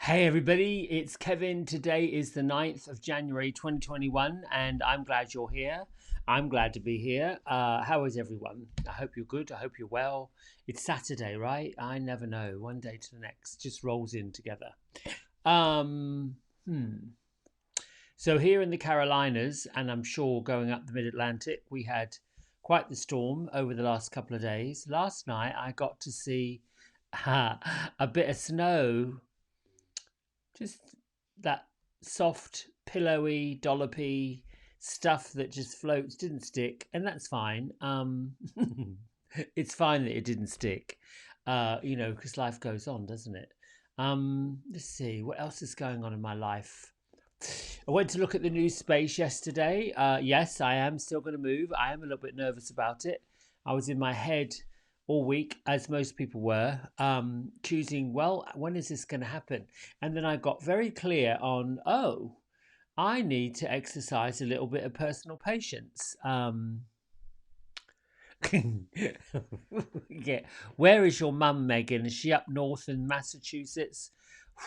Hey everybody, it's Kevin. Today is the 9th of January 2021 and I'm glad you're here. I'm glad to be here. How is everyone? I hope you're good. I hope you're well. It's Saturday, right? I never know. One day to the next just rolls in together. Um, hmm. So here in the Carolinas, and I'm sure going up the mid-Atlantic, we had quite the storm over the last couple of days. Last night I got to see a bit of snow, just that soft, pillowy, dollopy stuff that just floats, didn't stick, and that's fine. It's fine that it didn't stick, because life goes on, doesn't it? Let's see what else is going on in my life. I went to look at the new space yesterday. Yes, I am still going to move. I am a little bit nervous about it. I was in my head all week, as most people were, choosing, well, when is this going to happen? And then I got very clear on, oh, I need to exercise a little bit of personal patience. Yeah. Where is your mum, Megan? Is she up north in Massachusetts?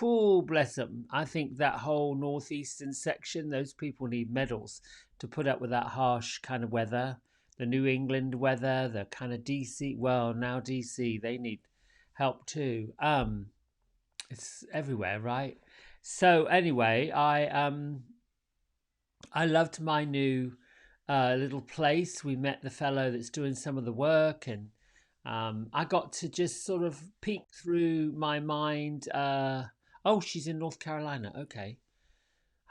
Oh, bless them. I think that whole northeastern section, those people need medals to put up with that harsh kind of weather. The New England weather, the kind of DC, well, now DC, they need help too. It's everywhere, right? So anyway, I loved my new little place. We met the fellow that's doing some of the work, and I got to just sort of peek through my mind. Oh, she's in North Carolina. Okay.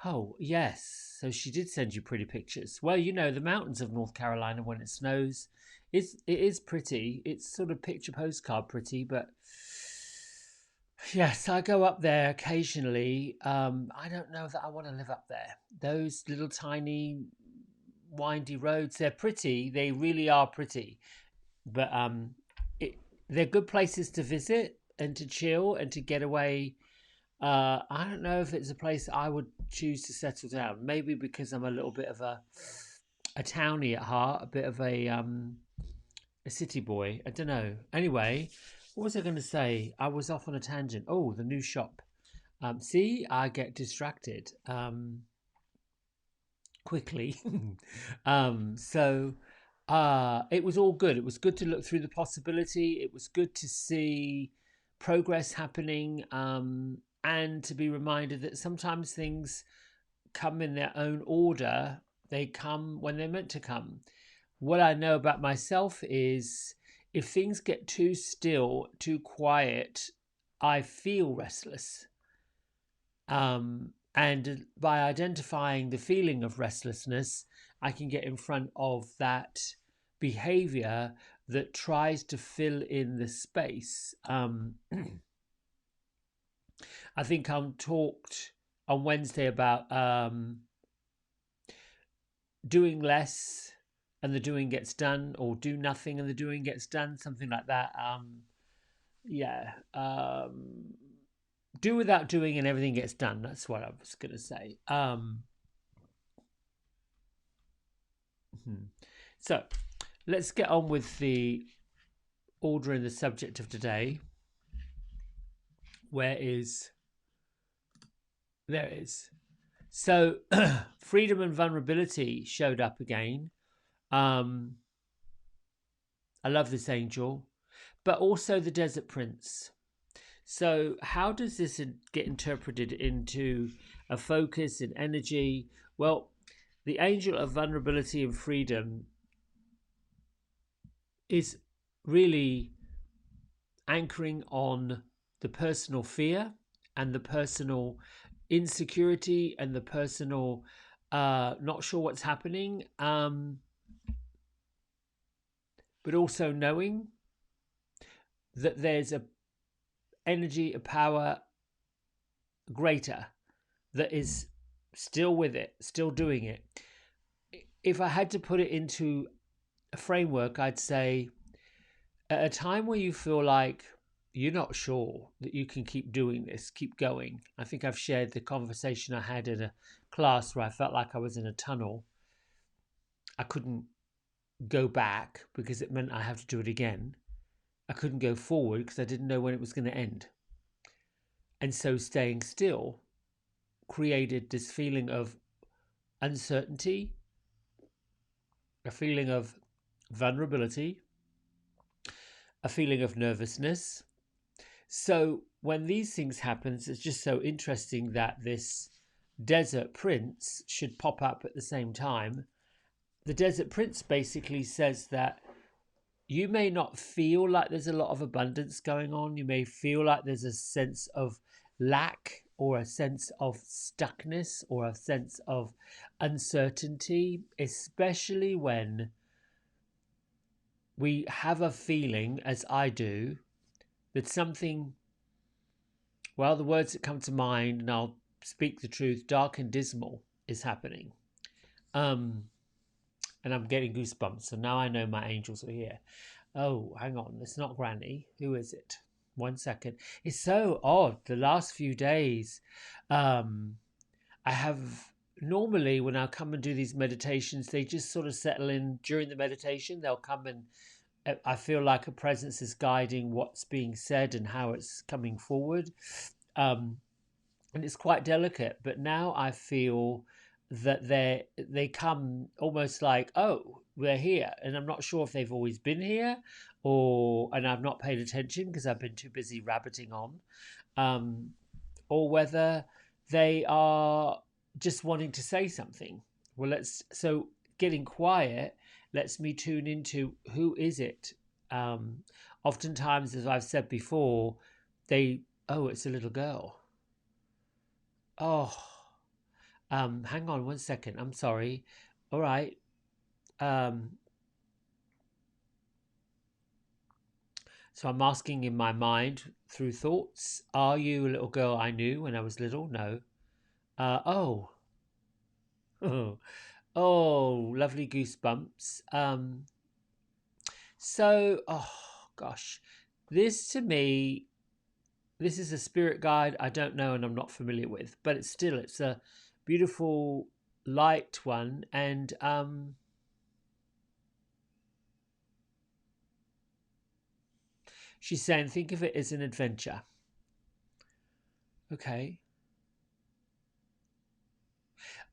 Oh, yes. So she did send you pretty pictures. Well, the mountains of North Carolina when it snows, it is pretty. It's sort of picture postcard pretty, but yes, I go up there occasionally. I don't know that I want to live up there. Those little tiny windy roads, they're pretty. They really are pretty. But it, they're good places to visit and to chill and to get away. I don't know if it's a place I would choose to settle down. Maybe because I'm a little bit of a townie at heart, a bit of a city boy. I don't know. Anyway, what was I going to say? I was off on a tangent. Oh, the new shop. See, I get distracted quickly. It was all good. It was good to look through the possibility. It was good to see progress happening, and to be reminded that sometimes things come in their own order. They come when they're meant to come. What I know about myself is if things get too still, too quiet, I feel restless. And by identifying the feeling of restlessness, I can get in front of that behavior that tries to fill in the space. I think I talked on Wednesday about doing less and the doing gets done, or do nothing and the doing gets done, something like that. Yeah. Do without doing and everything gets done. That's what I was going to say. Hmm. So let's get on with the order and the subject of today. Where is there is so freedom and vulnerability showed up again. Um, I love this angel, but also the Desert Prince. So how does this get interpreted into a focus and energy? Well, the angel of vulnerability and freedom is really anchoring on the personal fear and the personal insecurity and the personal not sure what's happening, but also knowing that there's a energy, a power greater that is still with it, still doing it. If I had to put it into a framework, I'd say at a time where you feel like you're not sure that you can keep doing this, keep going. I think I've shared the conversation I had in a class where I felt like I was in a tunnel. I couldn't go back because it meant I have to do it again. I couldn't go forward because I didn't know when it was going to end. And so staying still created this feeling of uncertainty, a feeling of vulnerability, a feeling of nervousness. So when these things happen, it's just so interesting that this desert prince should pop up at the same time. The desert prince basically says that you may not feel like there's a lot of abundance going on. You may feel like there's a sense of lack or a sense of stuckness or a sense of uncertainty, especially when we have a feeling, as I do, that something, well, the words that come to mind, and I'll speak the truth, dark and dismal is happening. And I'm getting goosebumps. So now I know my angels are here. Oh, hang on. It's not Granny. Who is it? 1 second. It's so odd. The last few days, I have normally when I come and do these meditations, they just sort of settle in during the meditation. They'll come and I feel like a presence is guiding what's being said and how it's coming forward. And it's quite delicate. But now I feel that they come almost like, oh, they're here, and I'm not sure if they've always been here, and I've not paid attention because I've been too busy rabbiting on, or whether they are just wanting to say something. Well, so getting quiet lets me tune into who is it. Oftentimes, as I've said before, it's a little girl. Oh, hang on 1 second. I'm sorry. All right. So I'm asking in my mind through thoughts, are you a little girl I knew when I was little? No. Oh. Oh, lovely goosebumps. Oh gosh, this to me, this is a spirit guide I don't know and I'm not familiar with, but it's a beautiful light one, and she's saying think of it as an adventure. Okay.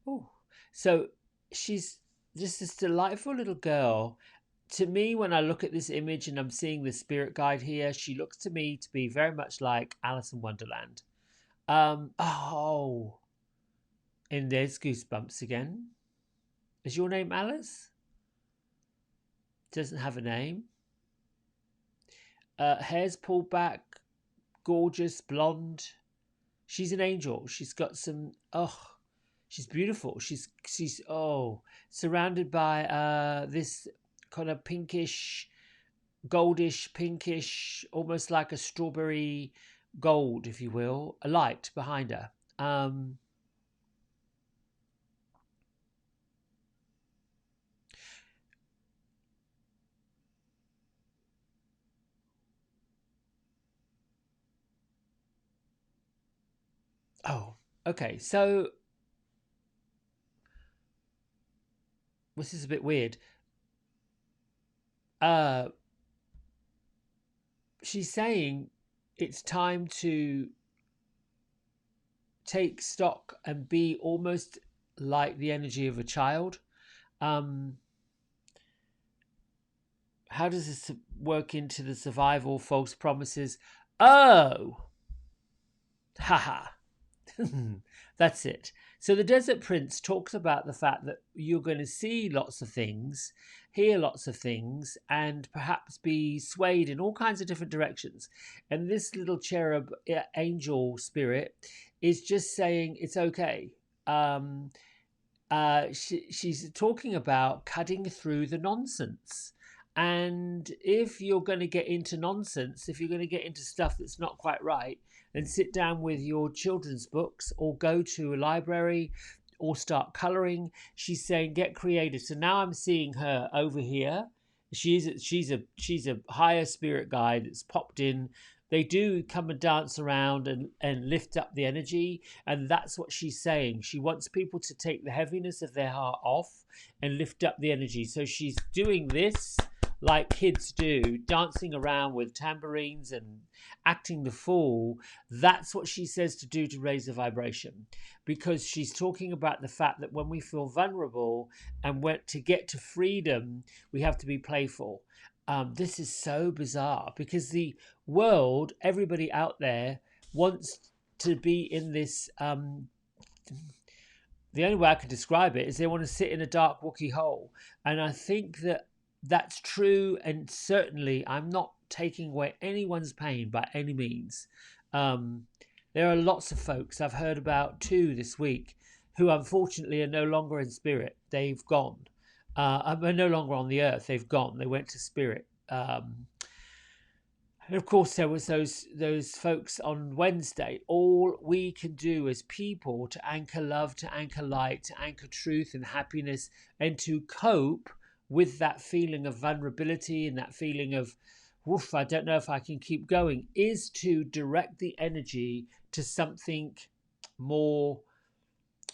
Oh, so she's just this delightful little girl. To me, when I look at this image and I'm seeing the spirit guide here, she looks to me to be very much like Alice in Wonderland. Oh, and there's goosebumps again. Is your name Alice? Doesn't have a name. Hair's pulled back, gorgeous, blonde. She's an angel. She's got some. Oh, she's beautiful. She's surrounded by this kind of pinkish, goldish, pinkish, almost like a strawberry gold, if you will, a light behind her. Oh, okay. So this is a bit weird. She's saying it's time to take stock and be almost like the energy of a child. How does this work into the survival false promises? Oh, haha. That's it. So the Desert Prince talks about the fact that you're going to see lots of things, hear lots of things, and perhaps be swayed in all kinds of different directions. And this little cherub angel spirit is just saying it's okay. She's talking about cutting through the nonsense. And if you're going to get into nonsense, if you're going to get into stuff that's not quite right, then sit down with your children's books or go to a library or start colouring. She's saying get creative. So now I'm seeing her over here. She's a higher spirit guide that's popped in. They do come and dance around and lift up the energy. And that's what she's saying. She wants people to take the heaviness of their heart off and lift up the energy. So she's doing this like kids do, dancing around with tambourines and acting the fool. That's what she says to do to raise the vibration, because she's talking about the fact that when we feel vulnerable and to get to freedom, we have to be playful. This is so bizarre because the world, everybody out there wants to be in this. The only way I can describe it is they want to sit in a dark, wookie hole. And I think that that's true. And certainly, I'm not taking away anyone's pain by any means. Um, there are lots of folks, I've heard about 2 this week, who unfortunately are no longer in spirit. They've gone. Are no longer on the earth. They've gone. They went to spirit. And of course, there was those folks on Wednesday. All we can do as people to anchor love, to anchor light, to anchor truth and happiness, and to cope with that feeling of vulnerability and that feeling of, woof, I don't know if I can keep going, is to direct the energy to something more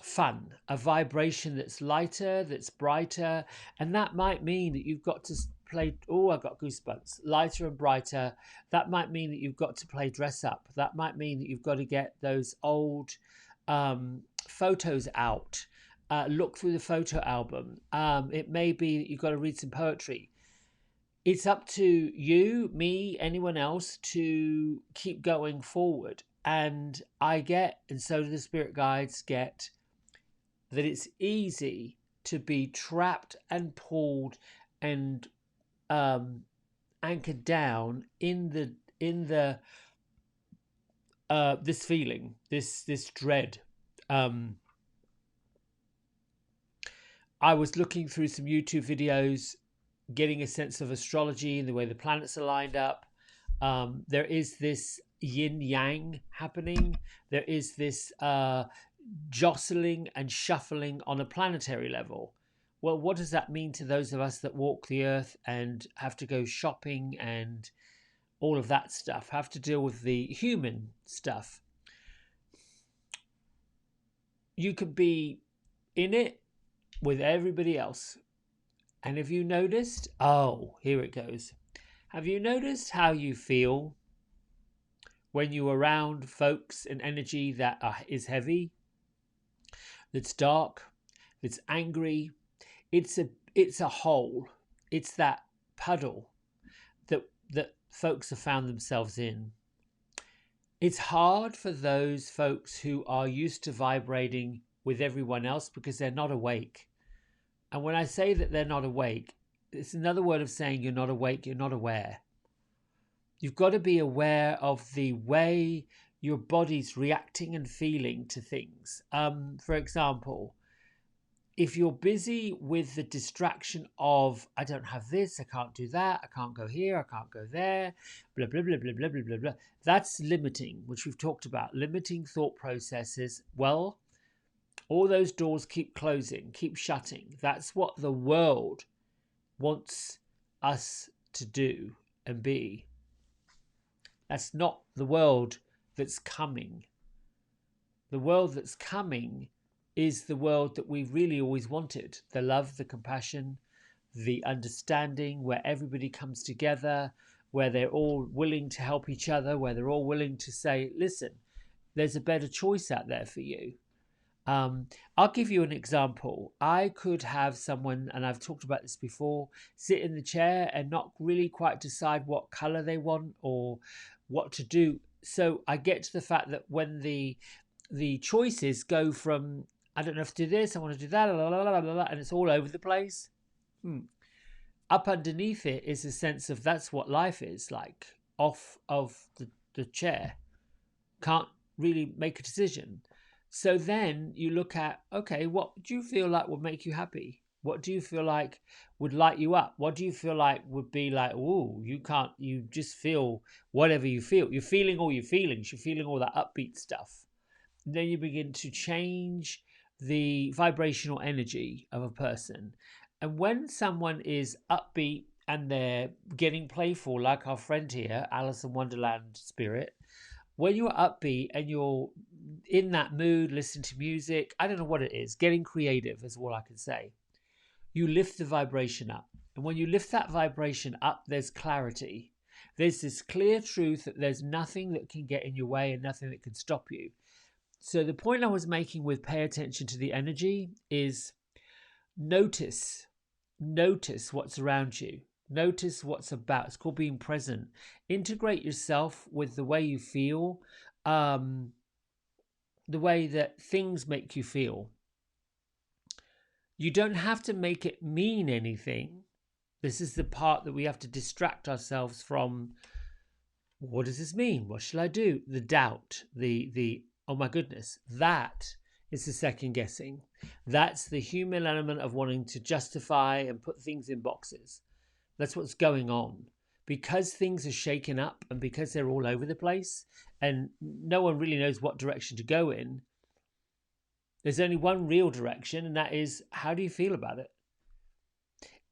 fun, a vibration that's lighter, that's brighter. And that might mean that you've got to play, oh, I got goosebumps, lighter and brighter. That might mean that you've got to play dress up. That might mean that you've got to get those old photos out, look through the photo album. It may be that you've got to read some poetry. It's up to you, me, anyone else to keep going forward. And I get, and so do the spirit guides get, that it's easy to be trapped and pulled and anchored down in the this feeling, this dread. I was looking through some YouTube videos, getting a sense of astrology and the way the planets are lined up. There is this yin yang happening. There is this jostling and shuffling on a planetary level. Well, what does that mean to those of us that walk the earth and have to go shopping and all of that stuff, have to deal with the human stuff? You could be in it with everybody else. And have you noticed? Oh, here it goes. Have you noticed how you feel when you're around folks and energy that is heavy, that's dark, that's angry? It's a hole. It's that puddle that folks have found themselves in. It's hard for those folks who are used to vibrating with everyone else because they're not awake. And when I say that they're not awake, it's another word of saying you're not awake, you're not aware. You've got to be aware of the way your body's reacting and feeling to things. For example, if you're busy with the distraction of, I don't have this, I can't do that, I can't go here, I can't go there, blah, blah, blah, blah, blah, blah, blah, blah. That's limiting, which we've talked about. Limiting thought processes. Well, all those doors keep closing, keep shutting. That's what the world wants us to do and be. That's not the world that's coming. The world that's coming is the world that we've really always wanted. The love, the compassion, the understanding, where everybody comes together, where they're all willing to help each other, where they're all willing to say, listen, there's a better choice out there for you. I'll give you an example. I could have someone, and I've talked about this before, sit in the chair and not really quite decide what color they want or what to do. So I get to the fact that when the choices go from, I don't know if to do this, I want to do that, blah, blah, blah, blah, blah, and it's all over the place. Up underneath it is a sense of that's what life is like, off of the chair. Can't really make a decision. So then you look at, okay, what do you feel like would make you happy? What do you feel like would light you up? What do you feel like would be like, oh, you just feel whatever you feel. You're feeling all your feelings. You're feeling all that upbeat stuff. And then you begin to change the vibrational energy of a person. And when someone is upbeat and they're getting playful, like our friend here, Alice in Wonderland Spirit, when you're upbeat and you're in that mood, listening to music, I don't know what it is, getting creative is all I can say. You lift the vibration up. And when you lift that vibration up, there's clarity. There's this clear truth that there's nothing that can get in your way and nothing that can stop you. So the point I was making with pay attention to the energy is notice what's around you. Notice what's about. It's called being present. Integrate yourself with the way you feel, the way that things make you feel. You don't have to make it mean anything. This is the part that we have to distract ourselves from. What does this mean? What shall I do? The doubt, the oh my goodness, that is the second guessing. That's the human element of wanting to justify and put things in boxes. That's what's going on. Because things are shaken up and because they're all over the place and no one really knows what direction to go in, there's only one real direction, and that is, how do you feel about it?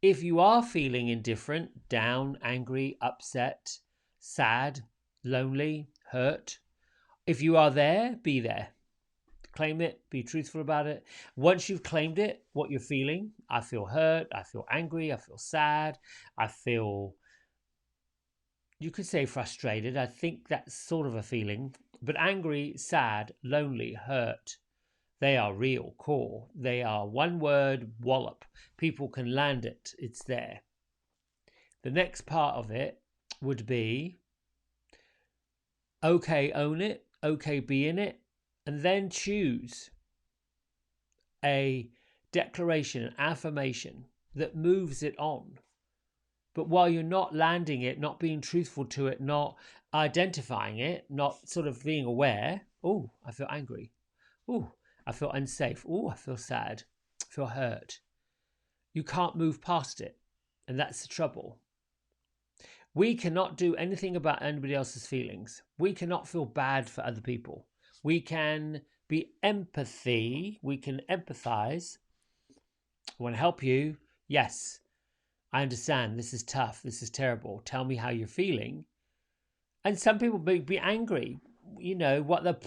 If you are feeling indifferent, down, angry, upset, sad, lonely, hurt, if you are there, be there. Claim it, be truthful about it. Once you've claimed it, what you're feeling, I feel hurt, I feel angry, I feel sad, I feel, you could say frustrated. I think that's sort of a feeling. But angry, sad, lonely, hurt, they are real, core. They are one word, wallop. People can land it. It's there. The next part of it would be, okay, own it. Okay, be in it. And then choose a declaration, an affirmation that moves it on. But while you're not landing it, not being truthful to it, not identifying it, not sort of being aware, oh, I feel angry. Oh, I feel unsafe. Oh, I feel sad. I feel hurt. You can't move past it. And that's the trouble. We cannot do anything about anybody else's feelings. We cannot feel bad for other people. We can be empathy. We can empathize. I want to help you. Yes, I understand. This is tough. This is terrible. Tell me how you're feeling. And some people be angry. You know, what the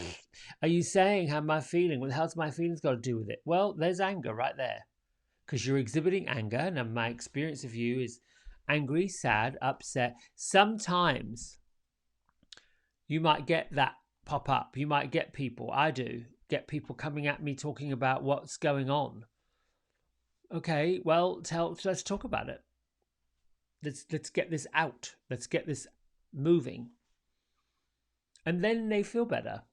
are you saying? How am I feeling? What the hell's my feelings got to do with it? Well, there's anger right there. Because you're exhibiting anger. And my experience of you is angry, sad, upset. Sometimes you might get that pop up. You might get people, I do, get people coming at me talking about what's going on. Okay, well, let's talk about it. Let's get this out. Let's get this moving. And then they feel better.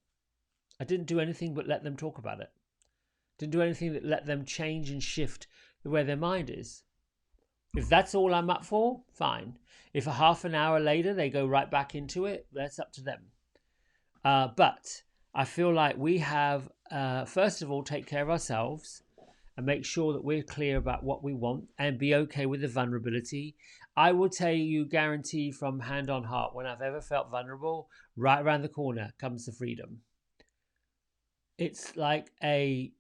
I didn't do anything but let them talk about it. Didn't do anything that let them change and shift the way their mind is. If that's all I'm up for, fine. If a half an hour later they go right back into it, that's up to them. But I feel like we have, first of all, take care of ourselves and make sure that we're clear about what we want and be okay with the vulnerability. I will tell you, guarantee from hand on heart, when I've ever felt vulnerable, right around the corner comes the freedom. It's like I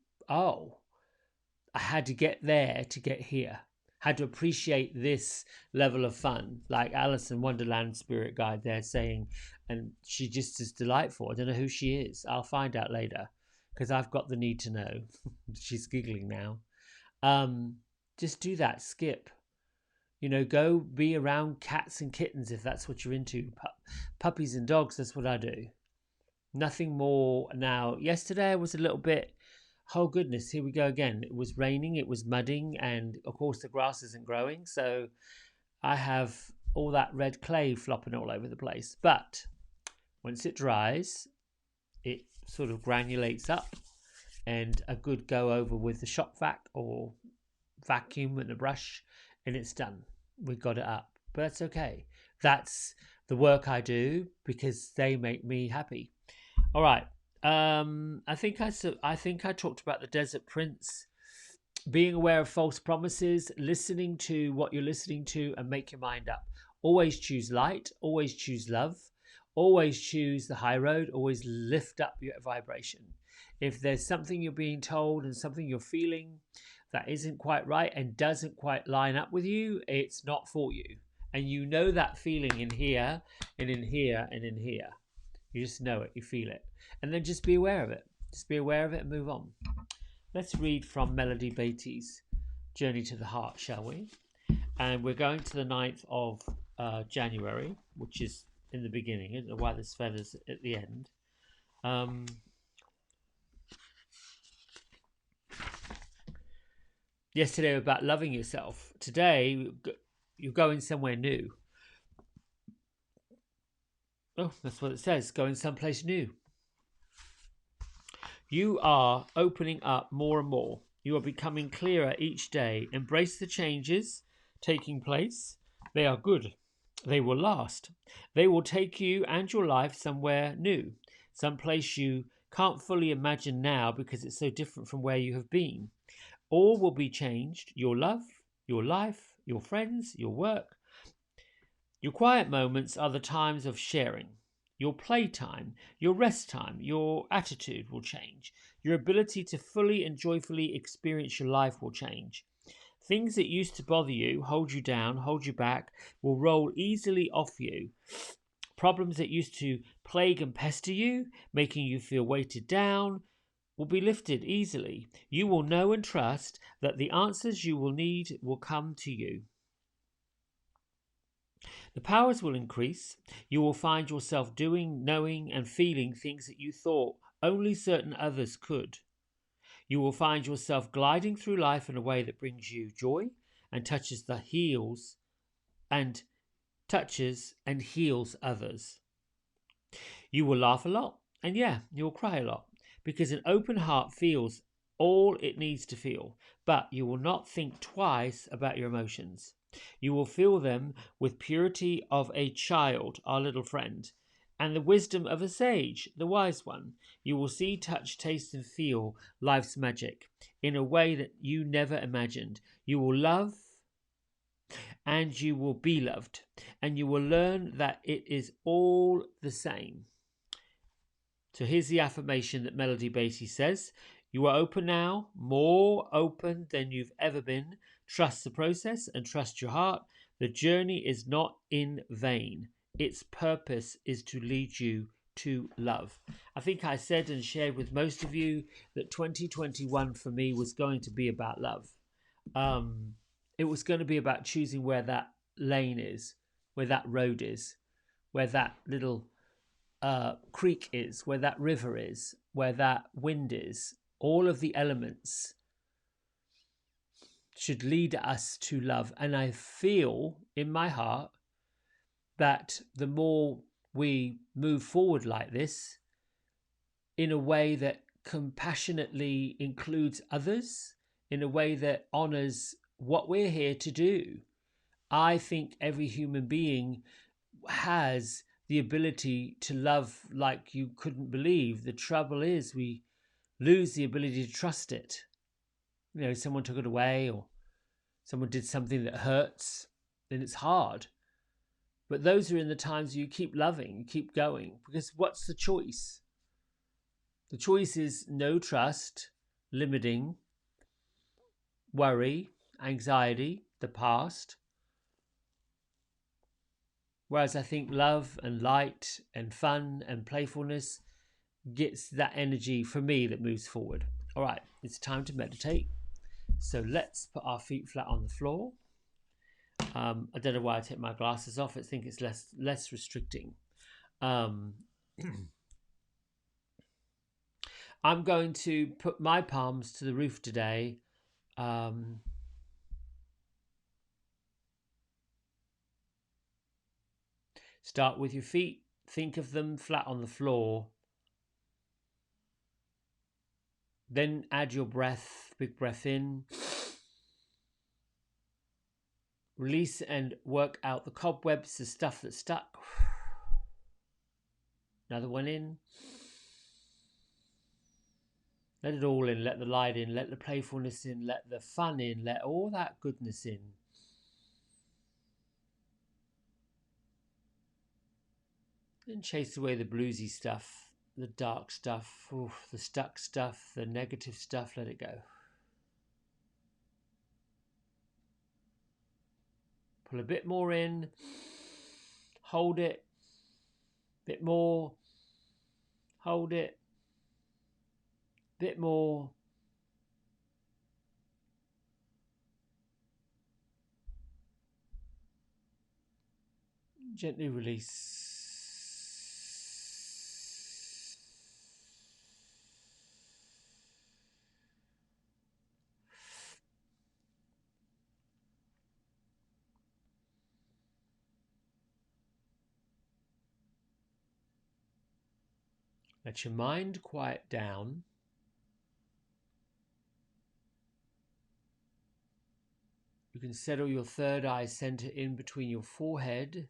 had to get there to get here. Had to appreciate this level of fun, like Alice in Wonderland Spirit Guide there saying, and she just is delightful. I don't know who she is. I'll find out later because I've got the need to know. She's giggling now. Just do that. Skip. You know, go be around cats and kittens if that's what you're into. Puppies and dogs, that's what I do. Nothing more. Now, yesterday I was a little bit, oh goodness, here we go again. It was raining, it was mudding, and of course the grass isn't growing. So I have all that red clay flopping all over the place. But once it dries, it sort of granulates up, and a good go over with the shop vac or vacuum and a brush, and it's done. We got it up. But that's okay. That's the work I do because they make me happy. All right. I think I talked about the Desert Prince, being aware of false promises, listening to what you're listening to, and make your mind up. Always choose light. Always choose love. Always choose the high road. Always lift up your vibration. If there's something you're being told and something you're feeling that isn't quite right and doesn't quite line up with you, it's not for you. And you know that feeling in here and in here and in here. You just know it, you feel it. And then just be aware of it. Just be aware of it and move on. Let's read from Melody Beatty's Journey to the Heart, shall we? and we're going to the 9th of January, which is in the beginning. I don't know why there's feathers at the end. Yesterday about loving yourself. Today you're going somewhere new. Oh, that's what it says. Going someplace new. You are opening up more and more. You are becoming clearer each day. Embrace the changes taking place. They are good. They will last. They will take you and your life somewhere new, someplace you can't fully imagine now because it's so different from where you have been. All will be changed. Your love, your life, your friends, your work. Your quiet moments are the times of sharing. Your playtime, your rest time, your attitude will change. Your ability to fully and joyfully experience your life will change. Things that used to bother you, hold you down, hold you back, will roll easily off you. Problems that used to plague and pester you, making you feel weighted down, will be lifted easily. You will know and trust that the answers you will need will come to you. The powers will increase. You will find yourself doing, knowing, and feeling things that you thought only certain others could. You will find yourself gliding through life in a way that brings you joy and touches and heals others. You will laugh a lot, and you'll cry a lot, because an open heart feels all it needs to feel, but you will not think twice about your emotions. You will feel them with purity of a child, our little friend, and the wisdom of a sage, the wise one. You will see, touch, taste, and feel life's magic in a way that you never imagined. You will love and you will be loved, and you will learn that it is all the same. So here's the affirmation that Melody Beatty says. You are open now, more open than you've ever been. Trust the process and trust your heart. The journey is not in vain. Its purpose is to lead you to love. I think I said and shared with most of you that 2021 for me was going to be about love. It was going to be about choosing where that lane is, where that road is, where that little creek is, where that river is, where that wind is. All of the elements should lead us to love. And I feel in my heart that the more we move forward like this, in a way that compassionately includes others, in a way that honors what we're here to do, I think every human being has the ability to love like you couldn't believe. The trouble is we lose the ability to trust it. You know, someone took it away or someone did something that hurts, then it's hard. But those are in the times you keep loving, you keep going, because what's the choice? The choice is no trust, limiting, worry, anxiety, the past. Whereas I think love and light and fun and playfulness gets that energy for me that moves forward. All right, it's time to meditate. So let's put our feet flat on the floor. I don't know why I take my glasses off. I think it's less restricting. I'm going to put my palms to the roof today. Start with your feet. Think of them flat on the floor. Then add your breath, big breath in. Release and work out the cobwebs, the stuff that's stuck. Another one in. Let it all in. Let the light in. Let the playfulness in. Let the fun in. Let all that goodness in. And chase away the bluesy stuff, the dark stuff, the stuck stuff, the negative stuff. Let it go. Pull a bit more in. Hold it. Bit more. Hold it. Bit more. Gently release. Let your mind quiet down. You can settle your third eye center in between your forehead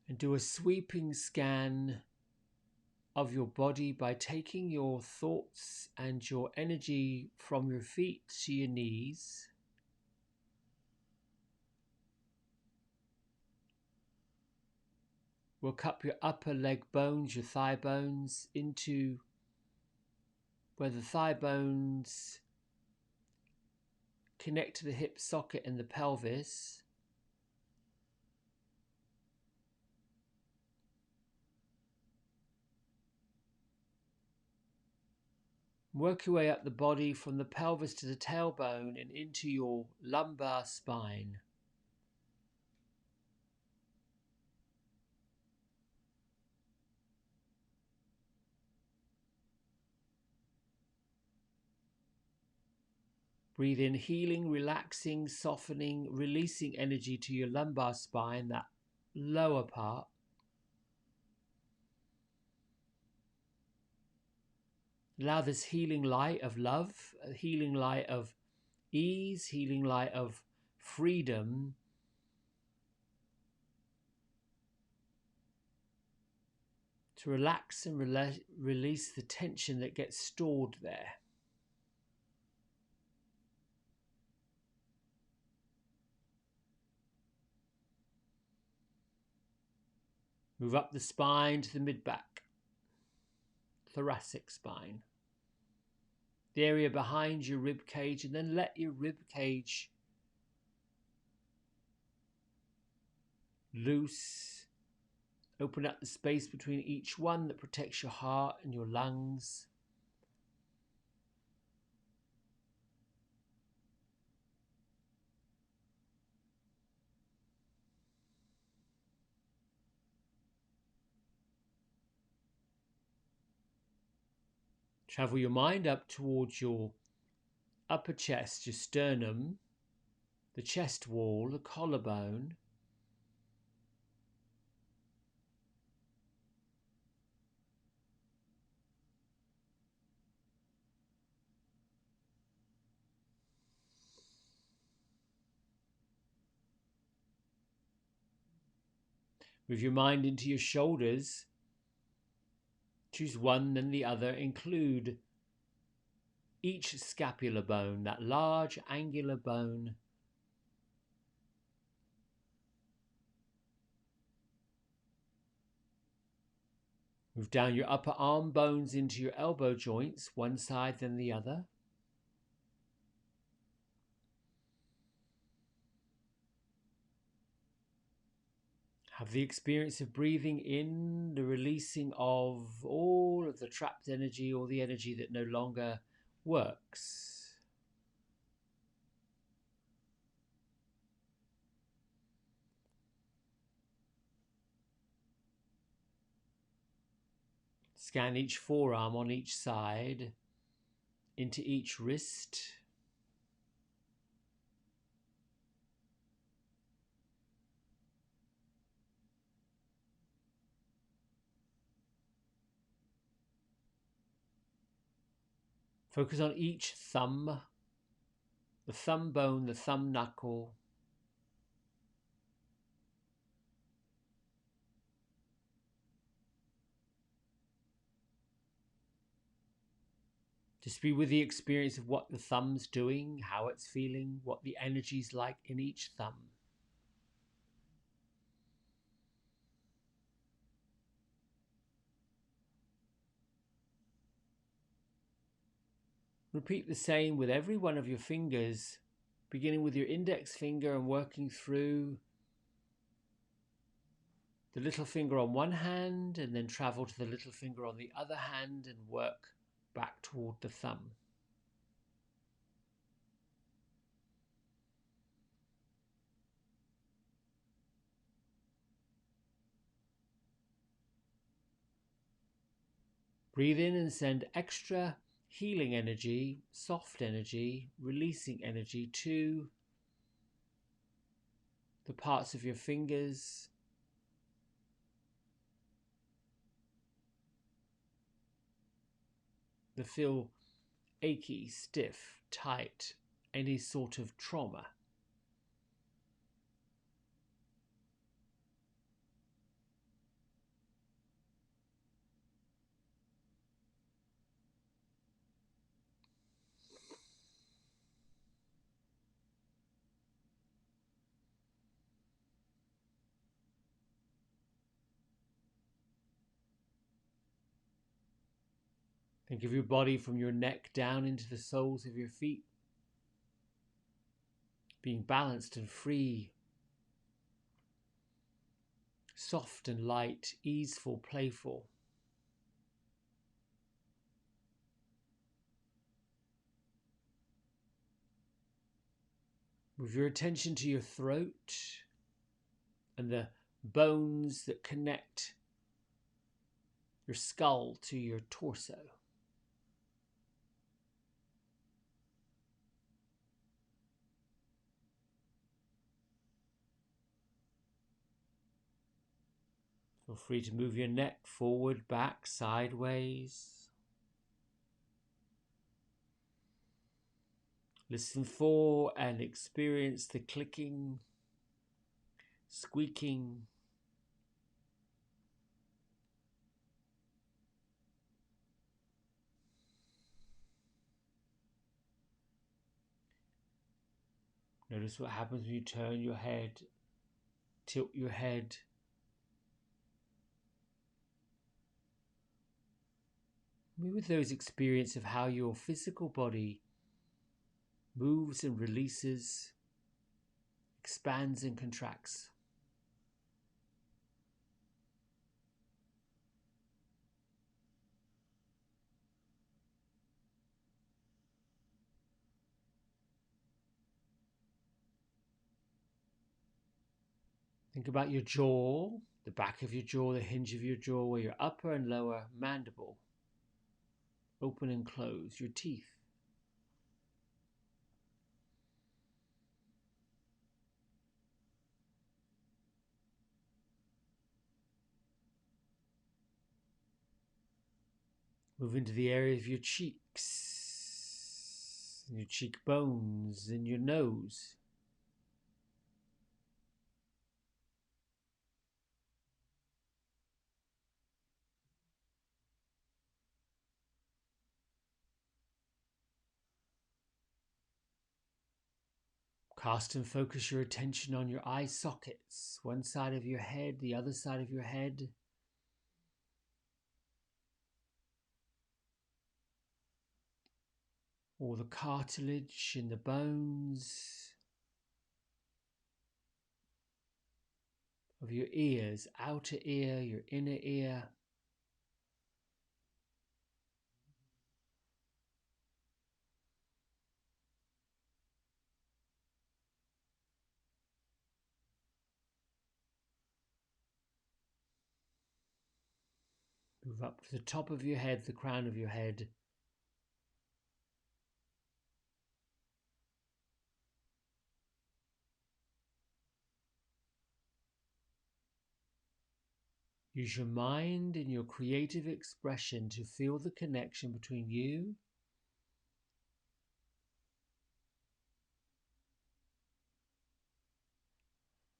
and do a sweeping scan of your body by taking your thoughts and your energy from your feet to your knees. Work up your upper leg bones, your thigh bones, into where the thigh bones connect to the hip socket and the pelvis. Work your way up the body from the pelvis to the tailbone and into your lumbar spine. Breathe in healing, relaxing, softening, releasing energy to your lumbar spine, that lower part. Allow this healing light of love, a healing light of ease, healing light of freedom to relax and release the tension that gets stored there. Move up the spine to the mid-back, thoracic spine, the area behind your rib cage, and then let your rib cage loose. Open up the space between each one that protects your heart and your lungs. Travel your mind up towards your upper chest, your sternum, the chest wall, the collarbone. Move your mind into your shoulders. Choose one, then the other. Include each scapular bone, that large angular bone. Move down your upper arm bones into your elbow joints, one side then the other. Have the experience of breathing in, the releasing of all of the trapped energy or the energy that no longer works. Scan each forearm on each side, into each wrist. Focus on each thumb, the thumb bone, the thumb knuckle. Just be with the experience of what the thumb's doing, how it's feeling, what the energy's like in each thumb. Repeat the same with every one of your fingers, beginning with your index finger and working through the little finger on one hand and then travel to the little finger on the other hand and work back toward the thumb. Breathe in and send extra healing energy, soft energy, releasing energy to the parts of your fingers, that feel achy, stiff, tight, any sort of trauma. Think of your body from your neck down into the soles of your feet, being balanced and free, soft and light, easeful, playful. Move your attention to your throat and the bones that connect your skull to your torso. Feel free to move your neck forward, back, sideways. Listen for and experience the clicking, squeaking, notice what happens when you turn your head, tilt your head. Be with those experiences of how your physical body moves and releases, expands and contracts. Think about your jaw, the back of your jaw, the hinge of your jaw, where your upper and lower mandible open and close, your teeth. Move into the area of your cheeks, and your cheekbones, and your nose. Cast and focus your attention on your eye sockets, one side of your head, the other side of your head. Or the cartilage in the bones of your ears, outer ear, your inner ear. Move up to the top of your head, the crown of your head. Use your mind and your creative expression to feel the connection between you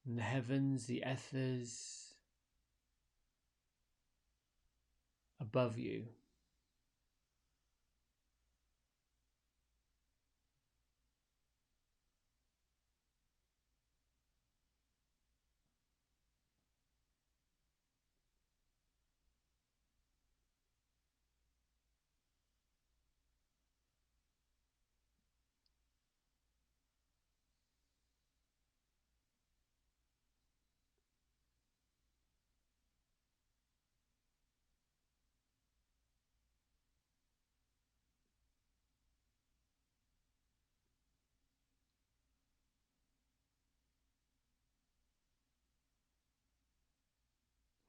and the heavens, the ethers above you.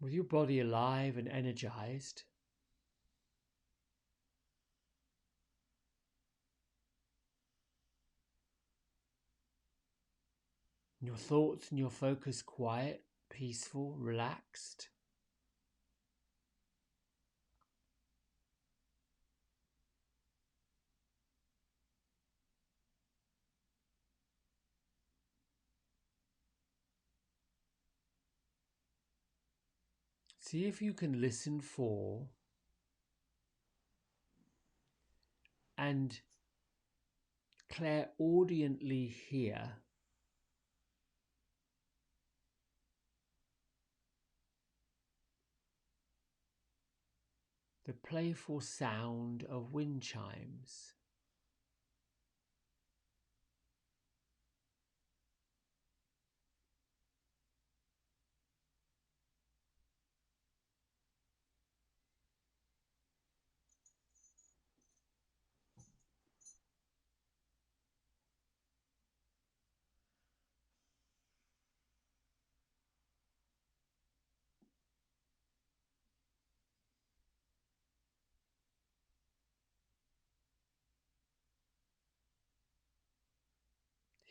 with your body alive and energized. Your thoughts and your focus quiet, peaceful, relaxed. See if you can listen for and clairaudiently hear the playful sound of wind chimes.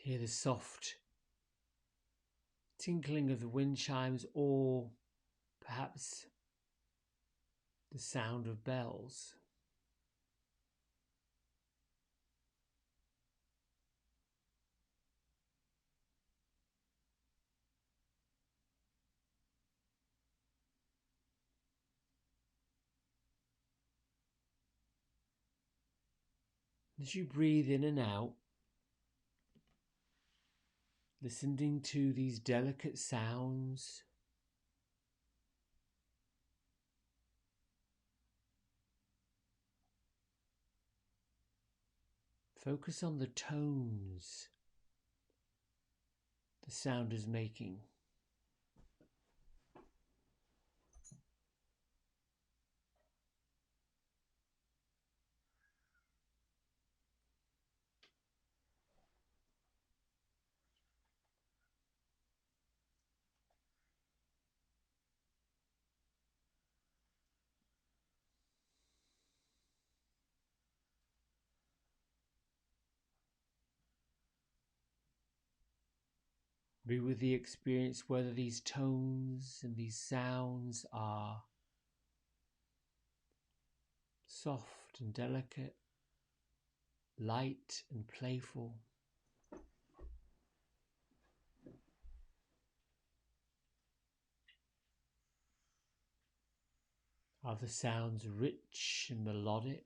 Hear the soft tinkling of the wind chimes, or perhaps the sound of bells. As you breathe in and out, listening to these delicate sounds, focus on the tones the sound is making. Be with the experience whether these tones and these sounds are soft and delicate, light and playful. Are the sounds rich and melodic?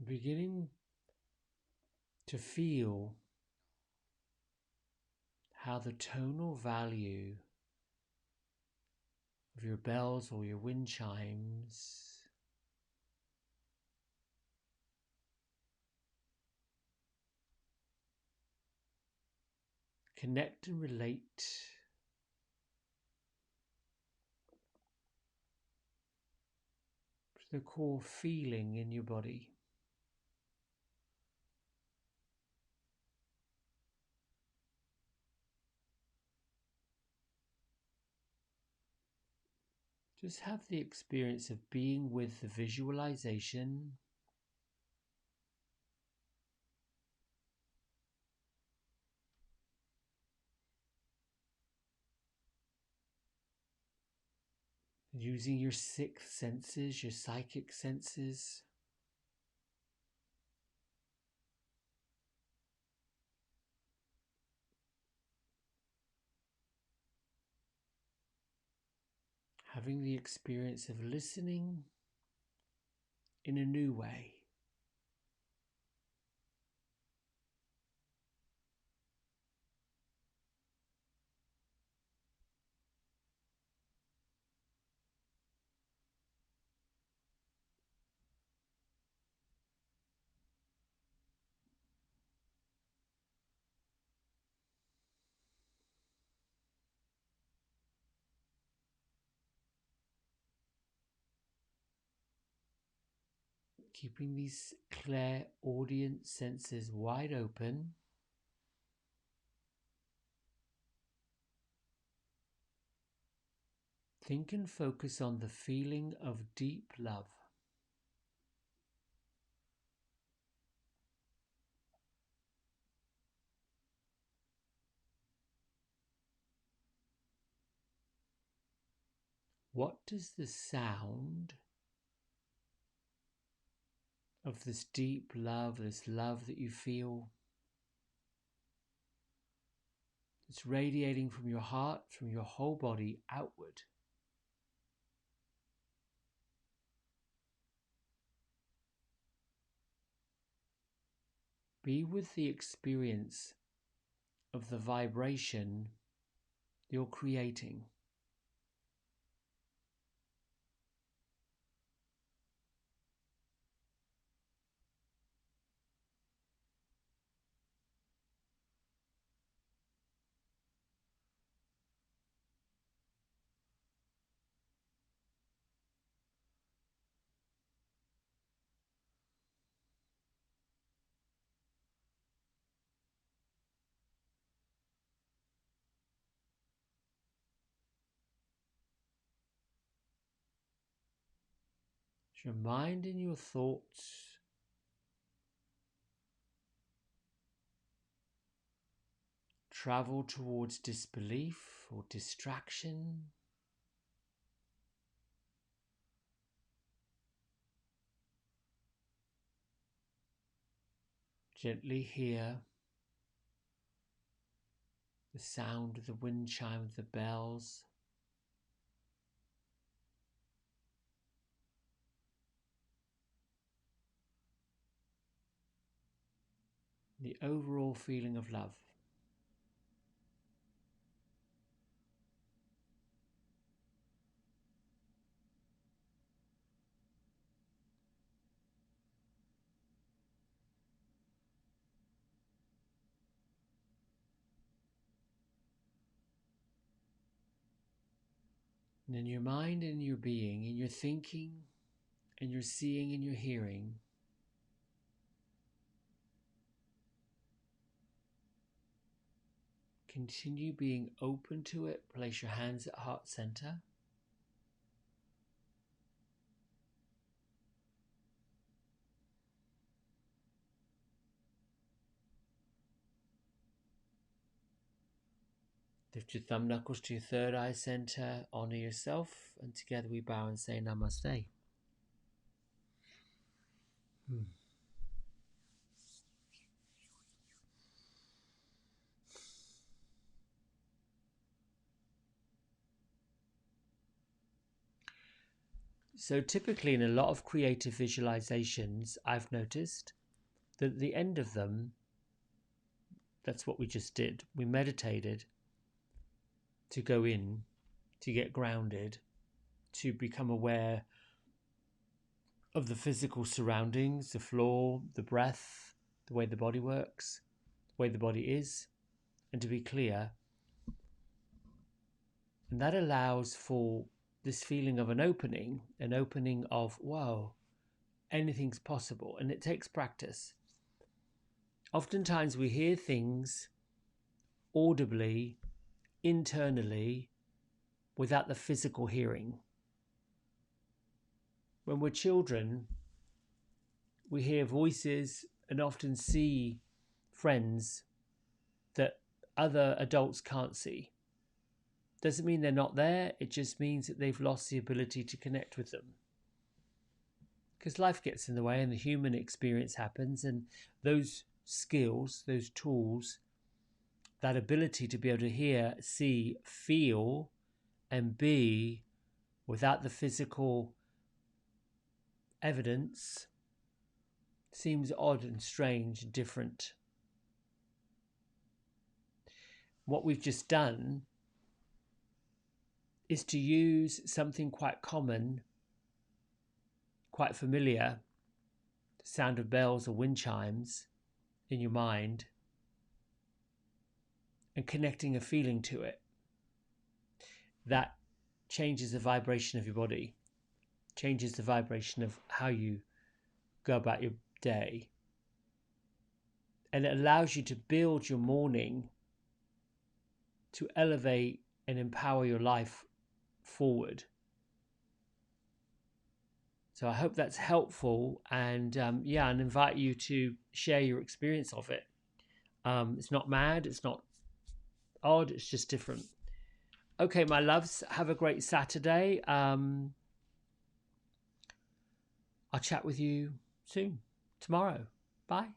Beginning to feel how the tonal value of your bells or your wind chimes connect and relate to the core feeling in your body. Just have the experience of being with the visualization, using your sixth senses, your psychic senses. Having the experience of listening in a new way. Keeping these clairaudient senses wide open. Think and focus on the feeling of deep love. What does the sound of this deep love, this love that you feel, it's radiating from your heart, from your whole body outward? Be with the experience of the vibration you're creating. As your mind and your thoughts travel towards disbelief or distraction, gently hear the sound of the wind chime of the bells, the overall feeling of love. And in your mind and your being, in your thinking and your seeing and your hearing, continue being open to it. Place your hands at heart center. Lift your thumb knuckles to your third eye center. Honor yourself. And together we bow and say namaste. So typically in a lot of creative visualizations, I've noticed that at the end of them, that's what we just did. We meditated to go in, to get grounded, to become aware of the physical surroundings, the floor, the breath, the way the body works, the way the body is, and to be clear. And that allows for this feeling of an opening of, wow, anything's possible. And it takes practice. Oftentimes we hear things audibly, internally, without the physical hearing. When we're children, we hear voices and often see friends that other adults can't see. Doesn't mean they're not there, it just means that they've lost the ability to connect with them. Because life gets in the way and the human experience happens, and those skills, those tools, that ability to be able to hear, see, feel, and be without the physical evidence seems odd and strange and different. What we've just done is to use something quite common, quite familiar, the sound of bells or wind chimes in your mind, and connecting a feeling to it. That changes the vibration of your body, changes the vibration of how you go about your day. And it allows you to build your morning to elevate and empower your life forward. So I hope that's helpful, and yeah, and invite you to share your experience of it. It's not mad, it's not odd, it's just different. Okay, my loves, have a great Saturday. I'll chat with you soon, tomorrow. Bye.